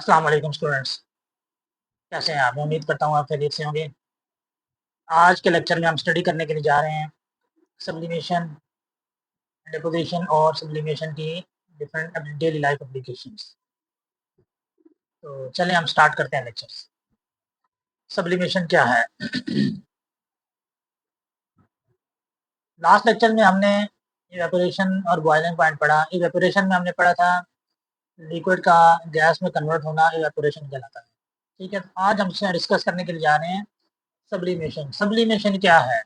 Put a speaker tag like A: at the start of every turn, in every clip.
A: अस्सलाम वालेकुम स्टूडेंट्स। कैसे हैं आप? मैं उम्मीद करता हूँ आप खैरियत से होंगे। आज के लेक्चर में हम स्टडी करने के लिए जा रहे हैं सब्लिमेशन, डिपोजिशन और सब्लिमेशन की डिफरेंट डेली लाइफ एप्लीकेशंस। तो चलें हम स्टार्ट करते हैं लेक्चर्स। सब्लिमेशन क्या है? लास्ट लेक्चर में हमने इवेपोरेशन और बॉइलिंग पॉइंट पढ़ा। इवेपोरेशन में हमने पढ़ा था लिक्विड का गैस में कन्वर्ट होना इवेपोरेशन कहलाता है। ठीक है, तो आज हम डिस्कस करने के लिए जा रहे हैं सब्लिमेशन। सब्लिमेशन क्या है?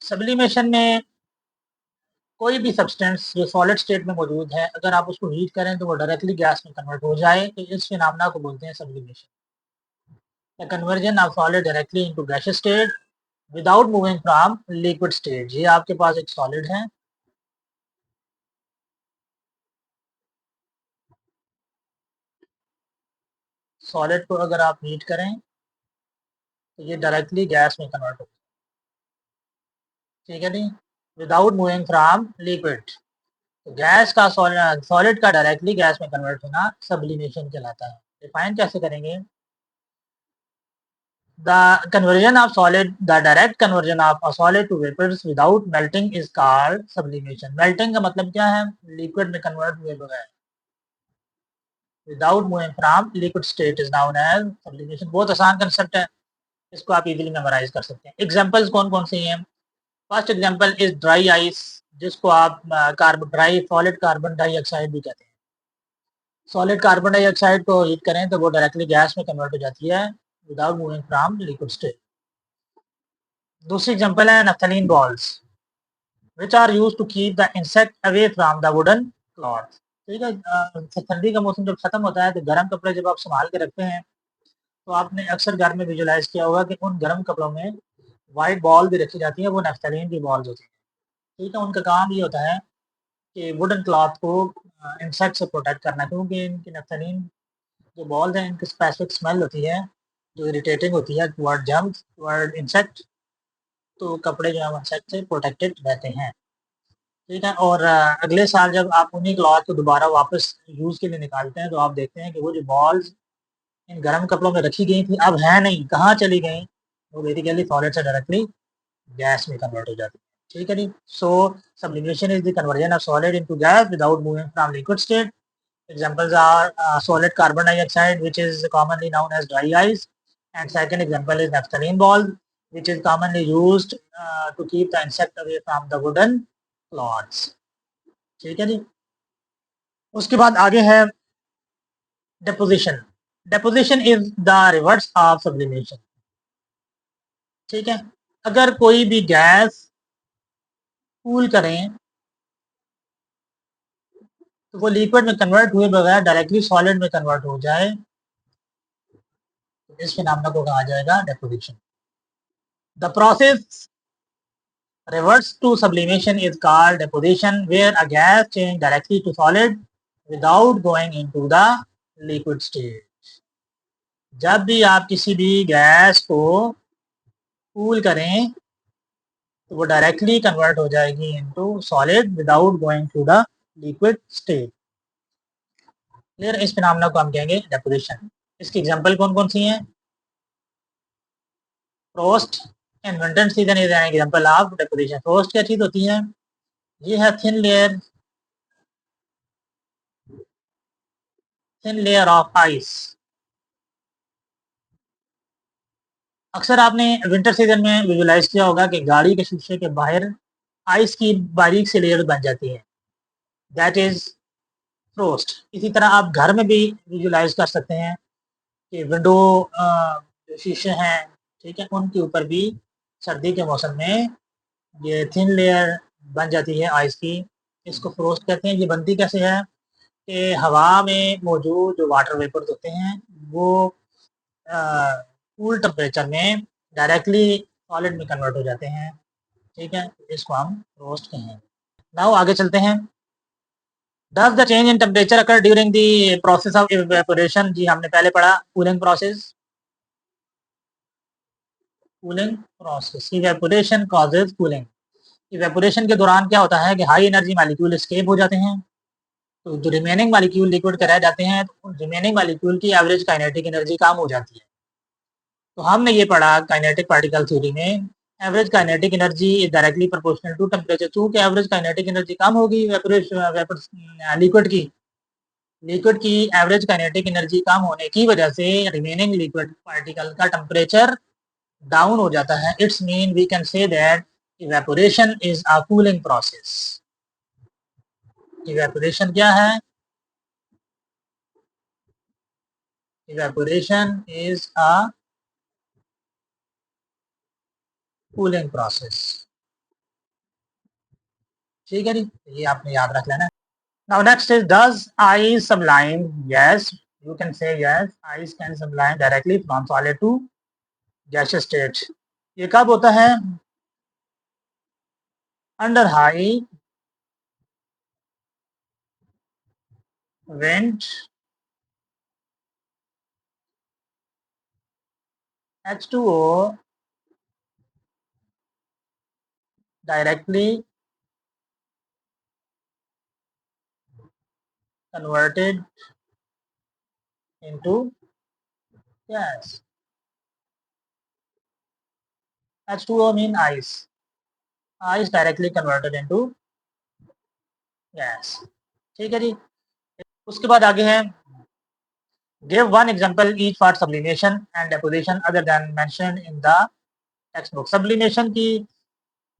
A: सब्लिमेशन में कोई भी सब्सटेंस जो सॉलिड स्टेट में मौजूद है, अगर आप उसको हीट करें तो वो डायरेक्टली गैस में कन्वर्ट हो जाए, तो इस फिनोमेना को बोलते हैं sublimation. The conversion of solid directly into gaseous state without moving from liquid state. ये आपके पास एक सॉलिड है, सॉलिड को अगर आप हीट करें तो ये डायरेक्टली गैस में कन्वर्ट हो, ठीक है नहीं, विदाउट मूविंग फ्रॉम लिक्विड। तो गैस का सॉलिड का डायरेक्टली गैस में कन्वर्ट होना सब्लिमेशन कहलाता है। डिफाइन कैसे करेंगे? The conversion of solid, the direct conversion of a solid to vapors without melting is called sublimation. Melting का मतलब क्या है? लिक्विड में कन्वर्ट हुए बगैर, without moving from liquid state is known as sublimation. बहुत आसान कंसेप्ट है, इसको आप इजीली मेमोराइज कर सकते हैं। एग्जांपल्स कौन कौन सी हैं? First example is dry ice, जिसको आप ड्राई सॉलिड कार्बन डाइऑक्साइड भी कहते हैं। सॉलिड कार्बन डाइऑक्साइड को हीट करें तो वो डायरेक्टली गैस में कन्वर्ट हो जाती है without moving from liquid state. दूसरी एग्जांपल है नफ्थलीन balls, which are used to keep the insect away from the wooden cloth। ठीक है, ठंडी का मौसम जब खत्म होता है तो गर्म कपड़े जब आप संभाल के रखते हैं तो आपने अक्सर घर में विजुलाइज किया होगा कि उन गर्म कपड़ों में वाइट बॉल भी रखी जाती है, वो नफ्थलीन की बॉल्स होती है। ठीक है, उनका काम ये होता है कि वुडन क्लॉथ को इंसेक्ट से प्रोटेक्ट करना, क्योंकि इनकी नफ्थलीन जो बॉल्स हैं इनकी स्पेसिफिक स्मेल होती है जो इरिटेटिंग होती है टुवर्ड जर्म्स, टुवर्ड इंसेक्ट। तो कपड़े जो है इंसेक्ट से प्रोटेक्टेड रहते हैं। ठीक है, और अगले साल जब आप उन्हीं क्लॉथ को दोबारा वापस यूज़ के लिए निकालते हैं तो आप देखते हैं कि वो जो बॉल्स इन गर्म कपड़ों में रखी गई थी अब है नहीं, कहाँ चली गई? वो बेसिकली सॉलिड से डायरेक्टली गैस में कन्वर्ट हो जाती है। ठीक है जी। So sublimation is the conversion of solid into gas without moving from liquid state. Examples are solid carbon dioxide, which is commonly known as dry ice, and second example is naphthalene ball, which is commonly used to keep the insect away from the wooden cloths। ठीक है जी। उसके बाद आगे है deposition. Deposition is the reverse of sublimation. ठीक है, अगर कोई भी गैस कूल करें तो वो लिक्विड में कन्वर्ट हुए बगैर डायरेक्टली सॉलिड में कन्वर्ट हो जाए, तो इस फिनोमेना को कहा जाएगा deposition. The process reverse to sublimation is called deposition, where a gas change directly to solid without going into the liquid state। जब भी आप किसी भी गैस को कूल करें तो वो डायरेक्टली कन्वर्ट हो जाएगी into solid without going to the liquid state. फिर इस फिनोमेना को हम कहेंगे डेपोजिशन। इसकी एग्जांपल कौन कौन सी हैं? Frost and winter season is an example of deposition. Frost क्या चीज होती है? ये है थिन लेयर ऑफ आइस। अक्सर आपने विंटर सीजन में विजुलाइज किया होगा कि गाड़ी के शीशे के बाहर आइस की बारीक सी लेयर बन जाती है, दैट इज फ्रोस्ट। इसी तरह आप घर में भी विजुलाइज कर सकते हैं कि विंडो जो शीशे हैं, ठीक है, उनके ऊपर भी सर्दी के मौसम में ये थिन लेयर बन जाती है आइस की। इसको फ्रोस्ट कहते हैं। ये बनती कैसे है कि हवा में मौजूद जो वाटर वेपर्स होते हैं वो कूल टेम्परेचर में डायरेक्टली सॉलिड में कन्वर्ट हो जाते हैं। ठीक है, इसको हम रोस्ट कहें। नाउ आगे चलते हैं। Does the change in temperature occur during the process of evaporation? जी हमने पहले पढ़ा cooling process. Cooling process, evaporation causes cooling. Evaporation के दौरान क्या होता है कि हाई एनर्जी मॉलिक्यूल एस्केप हो जाते हैं, तो जो रिमेनिंग मालिक्यूल लिक्विड के रह जाते हैं तो उन रिमेनिंग मालिक्यूल की एवरेज काइनेटिक एनर्जी कम हो जाती है। तो हमने ये पढ़ा काइनेटिक पार्टिकल थ्योरी में, average kinetic energy is directly proportional to temperature. चूंकि एवरेज काइनेटिक एनर्जी कम होगी लिक्विड की एवरेज काइनेटिक एनर्जी कम होने की वजह से रिमेनिंग लिक्विड पार्टिकल का टेम्परेचर डाउन हो जाता है। It's mean we can say that evaporation is a cooling process. Evaporation क्या है? Evaporation is a cooling process. ठीक है जी, ये आपने याद रख लेना। Now next is does ice sublime? Yes, you can say yes, ice can sublime directly from solid to gaseous state. ये कब होता है? Under high wind, H2O directly converted into gas. H2O mean ice. Ice directly converted into gas. ठीक है जी। उसके बाद आगे है give one example each for sublimation and deposition other than mentioned in the textbook. Sublimation की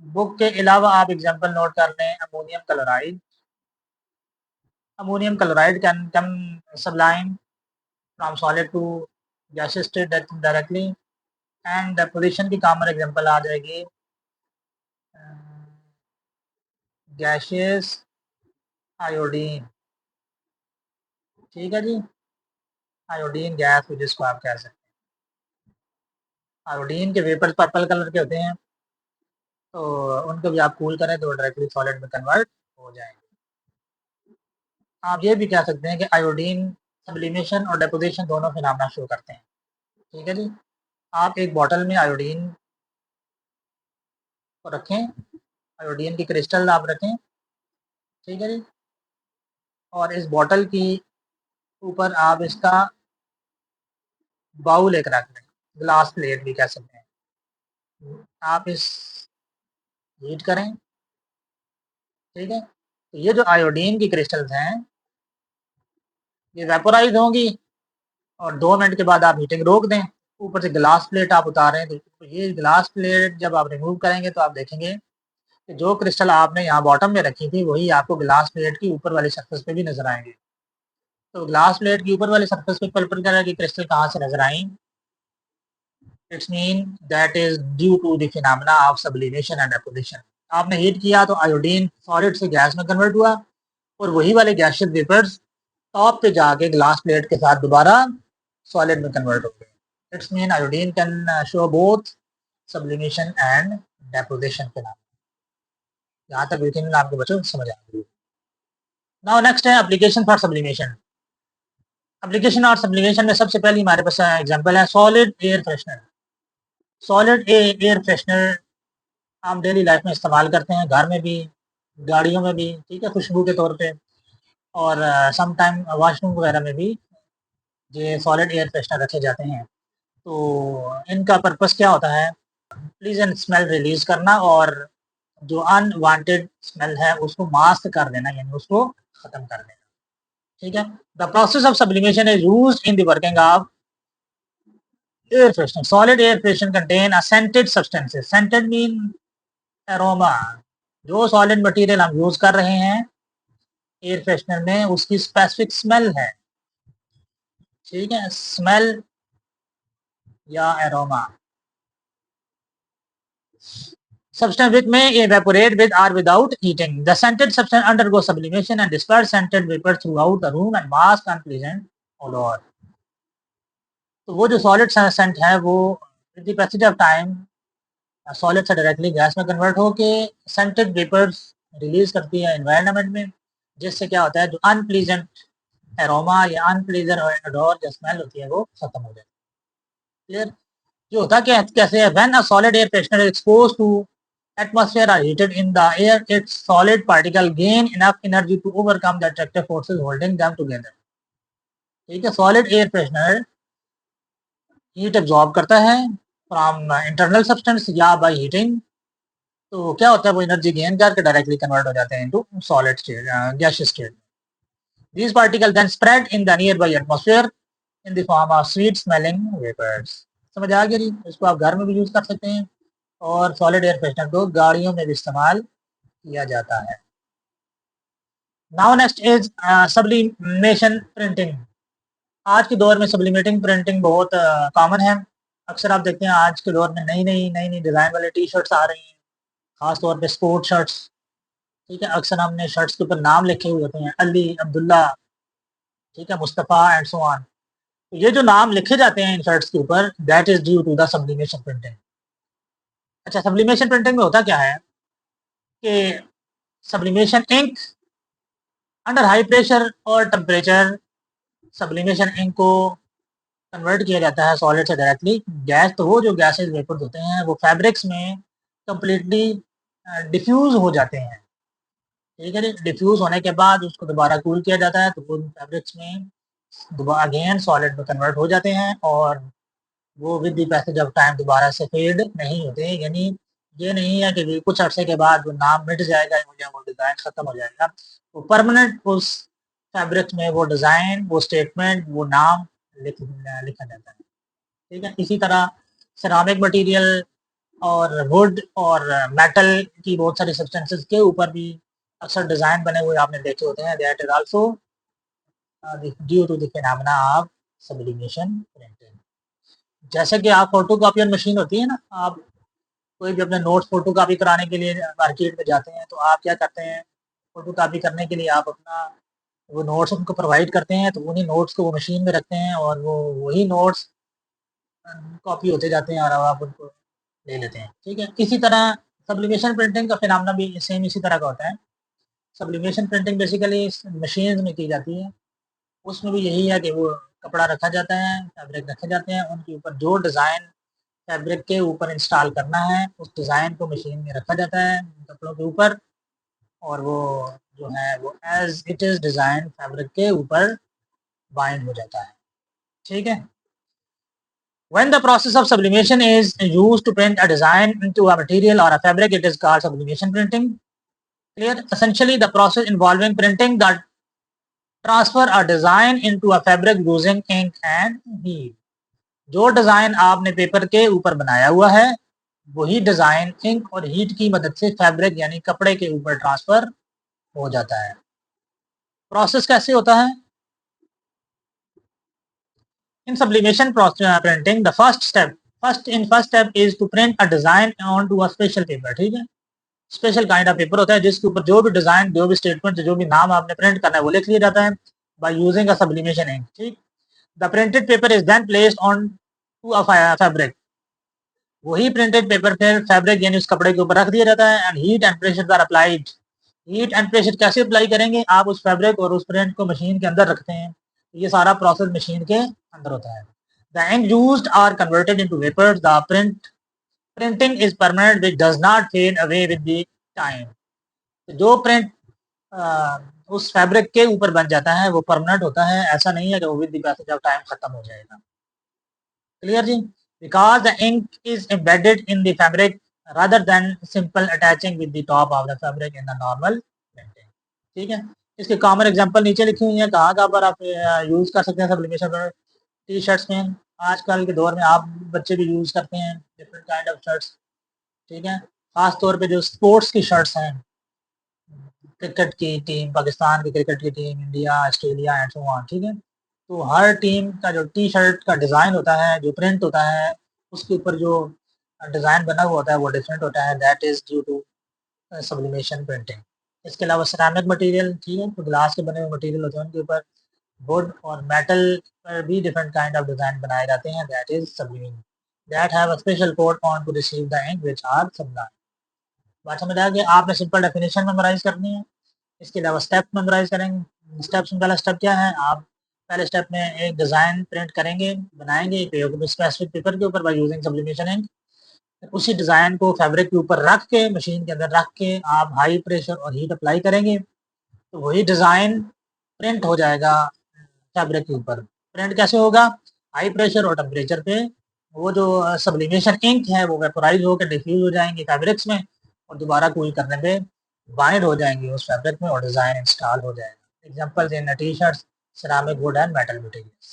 A: book के अलावा आप एग्जांपल नोट कर लें। Ammonium chloride, ammonium chloride can sublime from solid to gaseous state directly, and deposition की common example आ जाएगी gaseous iodine. ठीक है जी, आयोडीन गैस जिसको आप कह सकते हैं। आयोडीन के वेपर्स पर्पल कलर के होते हैं, तो उनको भी आप कूल करें तो डायरेक्टली सॉलिड में कन्वर्ट हो जाएंगे। आप ये भी कह सकते हैं कि आयोडीन सब्लिमेशन और डेपोजिशन दोनों फिनोमेना शो करते हैं। ठीक है जी, आप एक बॉटल में आयोडीन को रखें, आयोडीन की क्रिस्टल आप रखें, ठीक है जी, और इस बॉटल की ऊपर आप इसका बाउल एक रख दें, ग्लास प्लेट भी कह सकते हैं। आप इस हीट करें, ठीक है, तो ये जो आयोडीन की क्रिस्टल्स हैं ये वेपोराइज होंगी और 2 मिनट के बाद आप हीटिंग रोक दें। ऊपर से ग्लास प्लेट आप उतारें तो ये ग्लास प्लेट जब आप रिमूव करेंगे तो आप देखेंगे कि जो क्रिस्टल आपने यहाँ बॉटम में रखी थी वही आपको ग्लास प्लेट की ऊपर वाली सरफेस पे भी नजर आएंगे। तो ग्लास प्लेट की ऊपर वाली सरफेस पे पर्पल कलर की क्रिस्टल कहाँ से नजर आई? It's mean that is due to the phenomena of sublimation and deposition. आपने हीट किया तो आयोडीन सॉलिड से गैस में कन्वर्ट हुआ और वही वाले गैसियस वेपर्स टॉप पे जाके ग्लास प्लेट के साथ दोबारा सॉलिड में कन्वर्ट हो गए। It's mean iodine can show both sublimation and deposition phenomena. यहाँ तक विथिन आपके बच्चों समझ आ गई। नाउ नेक्स्ट है एप्लीकेशन फॉर सब्लिमेशन। एप्लीकेशन और सब्लिमेशन में सबसे पहले हमारे पास एग्जांपल है solid air freshener. Solid air freshener हम डेली लाइफ में इस्तेमाल करते हैं, घर में भी, गाड़ियों में भी, ठीक है, खुशबू के तौर पे, और सम टाइम वॉशरूम वगैरह में भी ये सॉलिड एयर फ्रेशनर रखे जाते हैं। तो इनका पर्पस क्या होता है? प्लीजेंट स्मेल रिलीज करना और जो अनवांटेड स्मेल है उसको मास्क कर देना, यानी उसको खत्म कर देना। ठीक है, the process of sublimation is used in the working of air freshener. Solid air freshener contain a scented substances. Scented mean aroma. जो सॉलिड मटेरियल हम यूज कर रहे हैं एयर फ्रेशनर में उसकी स्पेसिफिक स्मेल है। ठीक है, स्मेल या aroma. Substance which may evaporate with or without heating. The scented substance undergoes sublimation and disperse scented vapor throughout the room and mask unpleasant odor. तो वो जो सॉलिड सेंट है वो with the passage of time solid से directly gas में convert होके scented vapours release करती है एनवायरनमेंट में, जिससे क्या होता है जो अनप्लीजेंट एरोमा या अनप्लीजेंट ओडोर जो स्मेल होती है वो खत्म हो जाती है। क्लियर? जो होता क्या कैसे है, when a solid air freshener expose to atmosphere are heated in the air, its solid particle gain enough energy to overcome the attractive forces holding them together. ठीक है, solid air freshener heat absorb करता है from internal substance या by heating, तो क्या होता है वो एनर्जी गेन करके डायरेक्टली कन्वर्ट हो जाते हैं into solid state, gaseous state. These particles then spread in the nearby atmosphere in the form of sweet smelling vapors. समझ आ गया जी. इसको आप घर में भी यूज कर सकते हैं और सॉलिड एयर फ्रेशनर को गाड़ियों में भी इस्तेमाल किया जाता है. Now next is sublimation printing. आज के दौर में सब्लिमेटिंग प्रिंटिंग बहुत कॉमन है. अक्सर आप देखते हैं आज के दौर में नई नई डिज़ाइन वाले टी शर्ट्स आ रही हैं, खास तौर पे स्पोर्ट शर्ट्स. ठीक है, अक्सर हमने शर्ट्स के ऊपर नाम लिखे हुए होते हैं, अली, अब्दुल्ला, ठीक है, मुस्तफ़ा एंड सो ऑन. तो ये जो नाम लिखे जाते हैं इन शर्ट्स के ऊपर, that is due to the sublimation printing. अच्छा, सब्लिमेशन प्रिंटिंग में होता क्या है कि sublimation ink under high pressure और टेम्परेचर, सब्लिमेशन इंक को कन्वर्ट किया जाता है सॉलिड से डायरेक्टली गैस. तो वो जो गैसेज वेपर्स होते हैं वो फैब्रिक्स में कम्प्लीटली डिफ्यूज हो जाते हैं. ठीक है, डिफ्यूज होने के बाद उसको दोबारा कूल किया जाता है तो वो फैब्रिक्स में दोबारा अगेन सॉलिड में कन्वर्ट हो जाते हैं और वो with the passage of time दोबारा से फेड नहीं होते. यानी ये नहीं है कि कुछ अरसे के बाद वो नाम मिट जाएगा या वो डिज़ाइन ख़त्म हो जाएगा. वो परमानेंट उस फैब्रिक में वो डिज़ाइन, वो स्टेटमेंट, वो नाम लिखा जाता है. ठीक है, इसी तरह सिरामिक मटेरियल और वुड और मेटल की बहुत सारी सब्सटेंसेस के ऊपर भी अक्सर डिज़ाइन बने हुए आपने देखे होते हैं. That is also due to the phenomena of sublimation printing. जैसे कि आप फोटो कॉपी मशीन होती है ना, आप कोई भी अपने नोट्स फोटो कॉपी कराने के लिए मार्केट में जाते हैं तो आप क्या करते हैं, फोटो कॉपी करने के लिए आप अपना वो नोट्स उनको प्रोवाइड करते हैं तो उन्हीं नोट्स को वो मशीन में रखते हैं और वो वही नोट्स कॉपी होते जाते हैं और अब आप उनको ले लेते हैं. ठीक है, इसी तरह सब्लिमेशन प्रिंटिंग का फिनोमेना भी सेम इसी तरह का होता है. सब्लिमेशन प्रिंटिंग बेसिकली मशीन में की जाती है. उसमें भी यही है कि वो कपड़ा रखा जाता है, फैब्रिक रखे जाते हैं, उनके ऊपर जो डिज़ाइन फैब्रिक के ऊपर इंस्टॉल करना है उस डिज़ाइन को मशीन में रखा जाता है कपड़ों के ऊपर और वो जो है वो as it is design fabric के ऊपर बाइंड हो जाता है. ठीक है. When the process of sublimation is used to print a design into a material or a fabric, it is called sublimation printing. Clear? Essentially, the process involving printing the transfer a design into a fabric using ink and heat. जो design आपने paper के ऊपर बनाया हुआ है वही design ink और heat की मदद से फैब्रिक यानी कपड़े के ऊपर ट्रांसफर हो जाता है. प्रोसेस कैसे होता है? In sublimation printing, the first step is to print a design onto a special paper. ठीक है, स्पेशल काइंड ऑफ पेपर होता है जिसके ऊपर जो भी डिजाइन, जो भी स्टेटमेंट, जो भी नाम आपने प्रिंट करना है वो लिख लिया जाता है by using a sublimation ink. ठीक, the printed paper is then placed on to a fabric. वही प्रिंटेड पेपर फिर फैब्रिक यानी उस कपड़े के ऊपर रख दिया जाता है and heat and pressure are applied. Heat and pressure कैसे अप्लाई करेंगे? आप उस फैब्रिक और उस प्रिंट को मशीन के अंदर रखते हैं, ये सारा प्रोसेस मशीन के अंदर होता है. The ink used are converted into vapours. The printing is permanent which does not fade away with the time. जो प्रिंट उस फैब्रिक के ऊपर बन जाता है वो परमानेंट होता है, ऐसा नहीं है कि वो with the passage of time खत्म हो जाएगा. क्लियर जी? Because the ink is embedded in the fabric rather than simple attaching with the top of the fabric in the normal printing. ठीक है, इसके कॉमन एग्जांपल नीचे लिखी हुई है कहाँ पर आप यूज कर सकते हैं सब्लिमेशन पर. टी शर्ट्स में आजकल के दौर में आप बच्चे भी यूज करते हैं डिफरेंट काइंड ऑफ शर्ट्स. ठीक है, खास तौर पे जो स्पोर्ट्स की शर्ट्स हैं, क्रिकेट की टीम, पाकिस्तान की क्रिकेट की team, India, Australia and so on. ठीक है, तो हर टीम का जो टी शर्ट का डिज़ाइन होता है, जो प्रिंट होता है, उसके ऊपर जो डिज़ाइन बना हुआ होता है वो डिफरेंट होता है. That is due to sublimation printing. इसके अलावा सिरेमिक मटेरियल, ठीक है, तो ग्लास के बने हुए मटेरियल होते हैं उनके ऊपर वुड और मेटल पर भी डिफरेंट काइंड ऑफ डिज़ाइन बनाए जाते हैं. That is subliming. That have a special code on to receive the ink which are sublime. बात समझ आ गई? आपने सिंपल डेफिनेशन मेमोराइज करनी है. इसके अलावा स्टेप मेमोराइज करेंगे. स्टेप्स में पहला स्टेप क्या है? आप पहले स्टेप में एक डिज़ाइन प्रिंट करेंगे, बनाएंगे एक स्पेसिफिक पेपर के ऊपर बाय यूजिंग सब्लिमेशन इंक. उसी डिज़ाइन को फैब्रिक के ऊपर रख के, मशीन के अंदर रख के आप हाई प्रेशर और हीट अप्लाई करेंगे, तो वही डिज़ाइन प्रिंट हो जाएगा फैब्रिक के ऊपर। प्रिंट कैसे होगा? हाई प्रेशर और टेम्परेचर पे वो जो सब्लिमेशन इंक है वो वेपोराइज़ होकर डिफ्यूज़ हो जाएँगी फैब्रिक्स में और दोबारा कूल करने पे बाइंड हो जाएँगी उस फैब्रिक में और डिज़ाइन इंस्टॉल हो जाएगा। Examples in t-shirts, ceramic wood and metal materials.